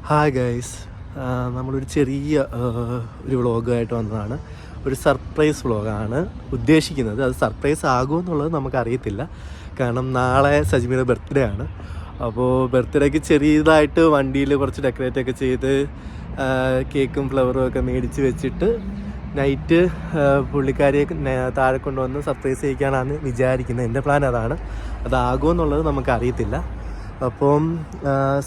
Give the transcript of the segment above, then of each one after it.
Hi guys, നമ്മളൊരു ചെറിയ ഒരു വ്ളോഗായിട്ട് വന്നതാണ്. ഒരു സർപ്രൈസ് വ്ളോഗാണ് ഉദ്ദേശിക്കുന്നത്. അത് സർപ്രൈസ് ആകുമെന്നുള്ളത് നമുക്കറിയത്തില്ല. കാരണം നാളെ സജിമിയുടെ ബർത്ത്ഡേ ആണ്. അപ്പോൾ ബർത്ത്ഡേക്ക് ചെറിയതായിട്ട് വണ്ടിയിൽ കുറച്ച് ഡെക്കറേറ്റൊക്കെ ചെയ്ത് കേക്കും ഫ്ലവറും ഒക്കെ മേടിച്ച് വെച്ചിട്ട് നൈറ്റ് പുള്ളിക്കാരിയെ താഴെ കൊണ്ടുവന്ന് സർപ്രൈസ് ചെയ്യിക്കാനാണ് വിചാരിക്കുന്നത്. എൻ്റെ പ്ലാൻ അതാണ്. അതാകുമെന്നുള്ളത് നമുക്കറിയത്തില്ല. അപ്പം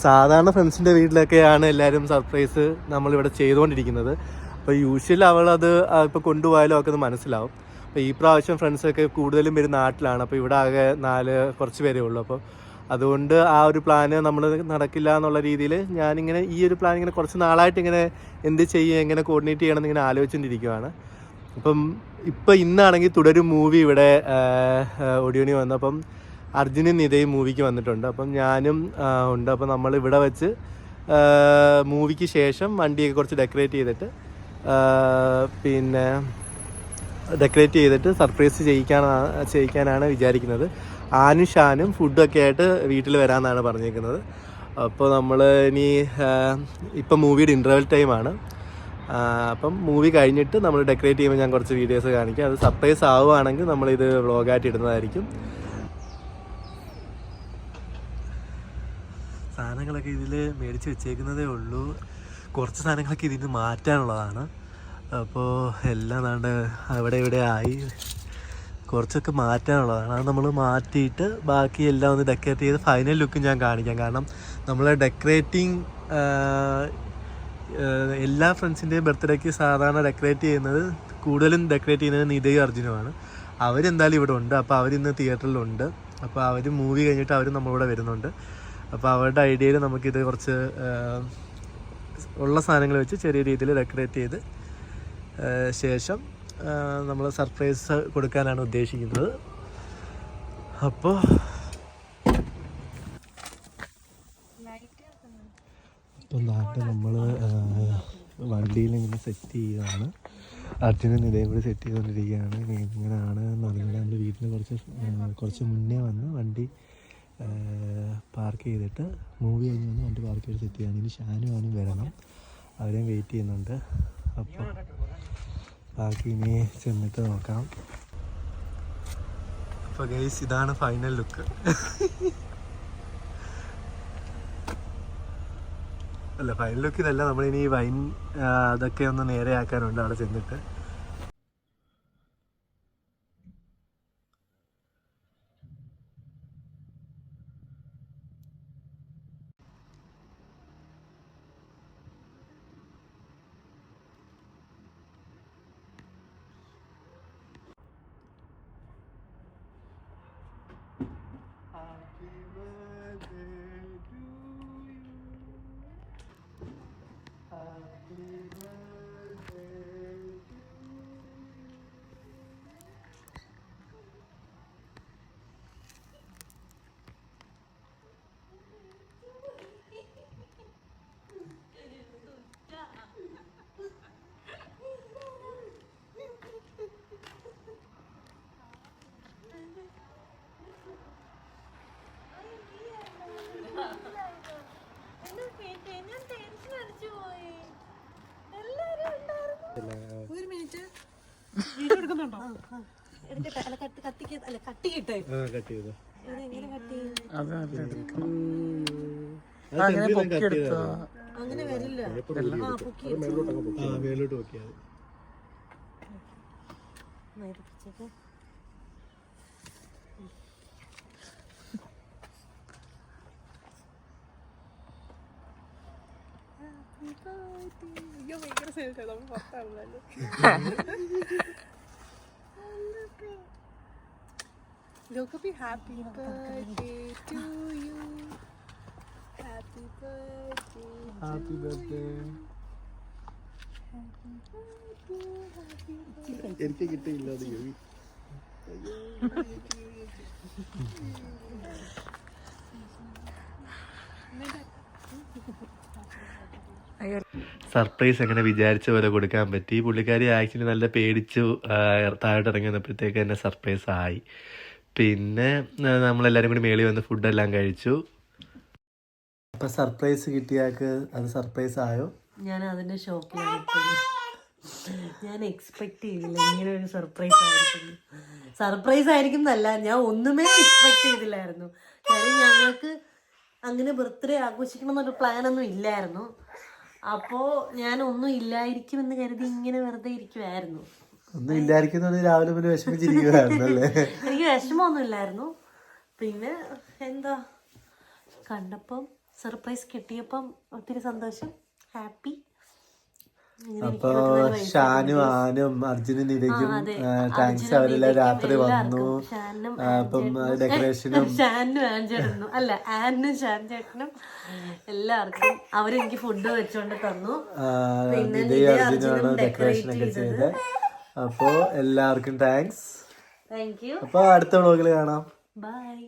സാധാരണ ഫ്രണ്ട്സിൻ്റെ വീട്ടിലൊക്കെയാണ് എല്ലാവരും സർപ്രൈസ് നമ്മളിവിടെ ചെയ്തുകൊണ്ടിരിക്കുന്നത്. അപ്പോൾ യൂഷ്വലി അവളത് ഇപ്പോൾ കൊണ്ടുപോയാലും ഒക്കെ അത് മനസ്സിലാവും. അപ്പോൾ ഈ പ്രാവശ്യം ഫ്രണ്ട്സൊക്കെ കൂടുതലും പേര് നാട്ടിലാണ്. അപ്പോൾ ഇവിടെ ആകെ കുറച്ച് പേരേ ഉള്ളൂ. അപ്പോൾ അതുകൊണ്ട് ആ ഒരു പ്ലാന് നമ്മൾ നടക്കില്ല എന്നുള്ള രീതിയിൽ ഞാനിങ്ങനെ ഈ ഒരു പ്ലാൻ ഇങ്ങനെ കുറച്ച് നാളായിട്ട് ഇങ്ങനെ എന്ത് ചെയ്യുക, എങ്ങനെ കോർഡിനേറ്റ് ചെയ്യണമെന്ന് ഇങ്ങനെ ആലോചിച്ചുകൊണ്ടിരിക്കുകയാണ്. അപ്പം ഇന്നാണെങ്കിൽ തുടരും മൂവി ഇവിടെ ഓഡിയോണി വന്നപ്പം അർജുനും നിതയും മൂവിക്ക് വന്നിട്ടുണ്ട്. അപ്പം ഞാനും ഉണ്ട്. അപ്പം നമ്മൾ ഇവിടെ വെച്ച് മൂവിക്ക് ശേഷം വണ്ടിയൊക്കെ കുറച്ച് ഡെക്കറേറ്റ് ചെയ്തിട്ട് സർപ്രൈസ് ചെയ്യിക്കാനാണ് വിചാരിക്കുന്നത്. ആനും ഷാനും ഫുഡൊക്കെ ആയിട്ട് വീട്ടിൽ വരാമെന്നാണ് പറഞ്ഞേക്കുന്നത്. അപ്പോൾ നമ്മൾ ഇപ്പം മൂവിയുടെ ഇൻ്റർവെൽ ടൈമാണ്. അപ്പം മൂവി കഴിഞ്ഞിട്ട് നമ്മൾ ഡെക്കറേറ്റ് ചെയ്യുമ്പോൾ ഞാൻ കുറച്ച് വീഡിയോസ് കാണിക്കാം. അത് സർപ്രൈസ് ആവുകയാണെങ്കിൽ നമ്മളിത് വ്ളോഗായിട്ട് ഇടുന്നതായിരിക്കും. സാധനങ്ങളൊക്കെ ഇതിൽ മേടിച്ച് വെച്ചേക്കുന്നതേ ഉള്ളൂ. കുറച്ച് സാധനങ്ങളൊക്കെ ഇതിന് മാറ്റാനുള്ളതാണ്. അപ്പോൾ എല്ലാം നാണ്ട് അവിടെ ഇവിടെ ആയി കുറച്ചൊക്കെ മാറ്റാനുള്ളതാണ്. അത് നമ്മൾ മാറ്റിയിട്ട് ബാക്കി എല്ലാം ഒന്ന് ഡെക്കറേറ്റ് ചെയ്ത് ഫൈനൽ ലുക്ക് ഞാൻ കാണിക്കാം. കാരണം നമ്മൾ എല്ലാ ഫ്രണ്ട്സിൻ്റെയും ബർത്ത്ഡേക്ക് സാധാരണ കൂടുതലും ഡെക്കറേറ്റ് ചെയ്യുന്നത് നിതയും അർജുനുമാണ്. അവരെന്തായാലും ഇവിടെ ഉണ്ട്. അപ്പോൾ അവരിന്ന് തിയേറ്ററിലുണ്ട്. അപ്പോൾ അവർ മൂവി കഴിഞ്ഞിട്ട് അവർ നമ്മളിവിടെ വരുന്നുണ്ട്. അപ്പോൾ അവരുടെ ഐഡിയയിൽ നമുക്കിത് കുറച്ച് ഉള്ള സാധനങ്ങൾ വെച്ച് ചെറിയ രീതിയിൽ ഡെക്കറേറ്റ് ചെയ്ത് ശേഷം നമ്മൾ സർപ്രൈസ് കൊടുക്കാനാണ് ഉദ്ദേശിക്കുന്നത്. അപ്പോൾ നാട്ടിൽ നമ്മൾ വണ്ടിയിൽ ഇങ്ങനെ സെറ്റ് ചെയ്യുകയാണ്. അർജുനും ഇതേം കൂടി സെറ്റ് ചെയ്തുകൊണ്ടിരിക്കുകയാണ്. ഇങ്ങനെയാണ് നമ്മൾ വീട്ടിൽ കുറച്ച് മുന്നേ വന്ന് വണ്ടി പാർക്ക് ചെയ്തിട്ട് മൂവി കഴിഞ്ഞ് വന്ന് വണ്ടി പാർക്ക് ചെയ്ത് സെറ്റ് ചെയ്യാണ്. ഇനി ഷാനും വരണം, അവരെയും വെയിറ്റ് ചെയ്യുന്നുണ്ട്. അപ്പോൾ ബാക്കി ഇനി ചെന്നിട്ട് നോക്കാം. അപ്പോൾ ഗൈസ്, ഇതാണ് ഫൈനൽ ലുക്ക്. അല്ല, ഫൈനൽ ലുക്ക് ഇതല്ല. നമ്മളിനി വൈൻ അതൊക്കെ ഒന്ന് നേരെയാക്കാനുണ്ട് അവിടെ ചെന്നിട്ട്. ഒരു മിനിറ്റ് അങ്ങനെ വരില്ല. മേലോട്ട് നോക്കിയാൽ Look, happy birthday to you. Happy birthday. Happy birthday. എനിക്ക് കിട്ടിയില്ല. അത് സർപ്രൈസ് എങ്ങനെ വിചാരിച്ച പോലെ കൊടുക്കാൻ പറ്റി. പുള്ളിക്കാരി ആക്ച്വലി നല്ല പേടിച്ചു താഴോട്ട് ഇറങ്ങി വന്നപ്പോഴത്തേക്ക് തന്നെ സർപ്രൈസ് ആയി. പിന്നെ നമ്മളെല്ലാവരും കൂടി മേളിൽ വന്ന് ഫുഡെല്ലാം കഴിച്ചു. അപ്പൊ സർപ്രൈസ് കിട്ടിയാക്ക് അത് സർപ്രൈസ് ആയോ? ഞാൻ അതിന്റെ ഷോക്കിലാണ് ഇപ്പോഴും. ഞാൻ എക്സ്പെക്ട് ചെയ്തില്ല ഇങ്ങനെ ഒരു സർപ്രൈസ് ആയിരിക്കും. സർപ്രൈസ് ആയിരിക്കും എന്നല്ല, ഞാൻ ഒന്നുമേ എക്സ്പെക്ട് ചെയ്തില്ലായിരുന്നു. കാര്യം ഞങ്ങൾക്ക് അങ്ങനെ ബർത്ത്ഡേ ആഘോഷിക്കണം എന്നൊരു പ്ലാനൊന്നും ഇല്ലായിരുന്നു. അപ്പോൾ ഞാൻ ഒന്നും ഇല്ലായിരിക്കും എന്ന് കരുതി ഇങ്ങനെ വെറുതെ ഇരിക്കുമായിരുന്നു. ഒന്നും ഇല്ലായിരിക്കും രാവിലെ മുതൽ വിഷമിച്ചിരിക്കുവായിരുന്നല്ലേ? എനിക്ക് വിഷമമൊന്നും ഇല്ലായിരുന്നു. പിന്നെ എന്താ, കണ്ടപ്പം സർപ്രൈസ് കിട്ടിയപ്പം ഒത്തിരി സന്തോഷം, ഹാപ്പി. അപ്പൊ ഷാനും ആനും അർജുനും നിവയ്ക്കും താങ്ക്സ്. അവരെല്ലാം രാത്രി വന്നു. അപ്പം ഡെക്കറേഷനും ഷാനും ആൻ ചേട്ടനും അല്ല ആനും ഷാൻ ചേട്ടനും എല്ലാവർക്കും അവരെനിക്ക് ഫുഡ് വെച്ചോണ്ട് തന്നു. ഇതേ അർജുനാണ് ഡെക്കറേഷൻ ഒക്കെ ചെയ്തത്. അപ്പോ എല്ലാവർക്കും താങ്ക്സ്. Thank you. അപ്പൊ അടുത്ത വ്ളോഗിൽ കാണാം. ബൈ.